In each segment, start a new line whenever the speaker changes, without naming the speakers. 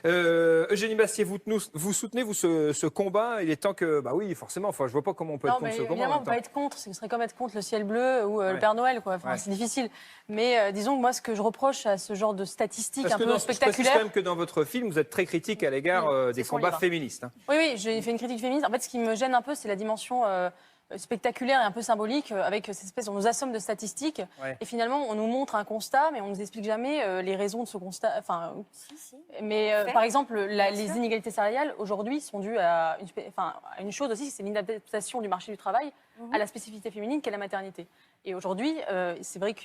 Eugénie Bastier, vous soutenez ce combat? Il est temps que, bah oui, forcément. Enfin, je vois pas comment on peut être contre ce combat.
Évidemment, on ne peut pas être contre. Ce serait comme être contre le ciel bleu ou le Père Noël, quoi. Enfin, c'est difficile. Mais disons que moi, ce que je reproche à ce genre de statistiques un peu spectaculaires.
Je précise quand même que dans votre film, vous êtes très critique à l'égard des combats féministes. Hein.
Oui, j'ai fait une critique féministe. En fait, ce qui me gêne un peu, c'est la dimension spectaculaire et un peu symbolique avec cette espèce, on nous assomme de statistiques et finalement on nous montre un constat mais on nous explique jamais les raisons de ce constat. Enfin, mais par exemple les inégalités salariales aujourd'hui sont dues à une chose aussi, c'est l'inadaptation du marché du travail à la spécificité féminine qu'est la maternité. Et aujourd'hui, c'est vrai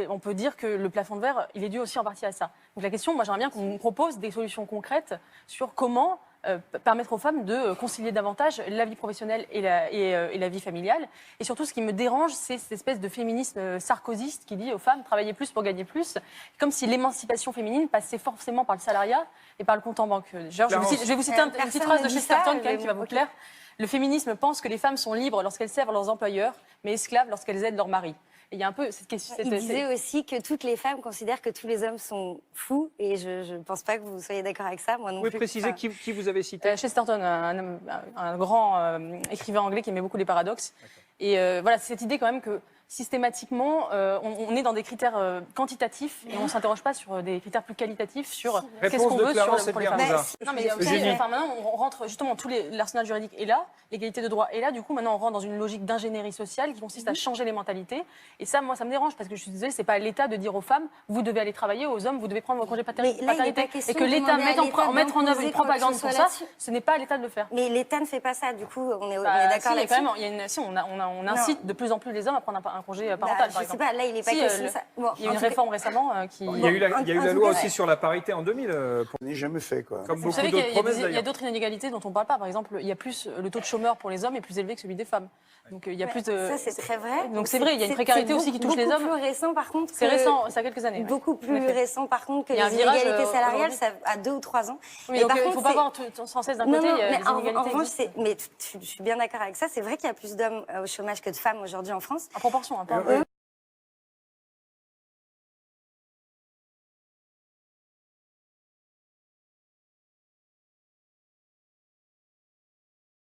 on peut dire que le plafond de verre, il est dû aussi en partie à ça. Donc la question, moi j'aimerais bien qu'on nous propose des solutions concrètes sur comment permettre aux femmes de concilier davantage la vie professionnelle et la vie familiale. Et surtout, ce qui me dérange, c'est cette espèce de féminisme sarkozyste qui dit aux femmes travaillez plus pour gagner plus, comme si l'émancipation féminine passait forcément par le salariat et par le compte en banque. Genre, je vais vous citer une petite phrase de Chesterton qui va vous plaire. Le féminisme pense que les femmes sont libres lorsqu'elles servent leurs employeurs, mais esclaves lorsqu'elles aident leur mari. Et il y a un peu cette question.
Il disait aussi que toutes les femmes considèrent que tous les hommes sont fous, et je ne pense pas que vous soyez d'accord avec ça. Moi non
plus. Vous pouvez préciser qui vous avez cité?
Chesterton, un grand écrivain anglais qui aimait beaucoup les paradoxes. Et voilà, cette idée quand même que systématiquement, on est dans des critères quantitatifs et on ne s'interroge pas sur des critères plus qualitatifs sur qu'est-ce qu'on veut sur les femmes. Non, mais maintenant, on rentre justement, l'arsenal juridique est là, l'égalité de droit est là. Du coup, maintenant, on rentre dans une logique d'ingénierie sociale qui consiste à changer les mentalités. Et ça, moi, ça me dérange parce que je suis désolée, c'est pas à l'État de dire aux femmes, vous devez aller travailler, aux hommes, vous devez prendre vos congés paternité. Et que l'État mette en œuvre une propagande pour ça, ce n'est pas à l'État de le faire.
Mais l'État ne fait pas ça, du coup, on est d'accord là-dessus.
On incite de plus en plus les hommes à prendre un congé parental, par exemple.
Je sais pas, là, il n'est pas question de ça.
Il y a une réforme récemment qui...
Il y a eu la loi aussi sur la parité en 2000.
On n'est jamais fait, quoi.
Comme
vous savez qu'il y a d'autres inégalités dont on ne parle pas. Par exemple, il y a plus, le taux de chômeurs pour les hommes est plus élevé que celui des femmes. Donc il y a plus de...
Ça, c'est très vrai.
Donc c'est vrai, il y a une précarité aussi qui touche les hommes.
C'est beaucoup plus récent, par contre.
C'est récent, ça a quelques années.
Beaucoup plus récent, par contre, que les inégalités salariales, ça a 2 ou 3 ans.
Oui, donc il ne faut pas voir sans cesse d'un côté les inégalités.
En revanche, mais je suis bien d'accord avec ça. C'est vrai qu'il y a plus d'hommes au chômage que de femmes aujourd'hui en France.
En proportion, un peu.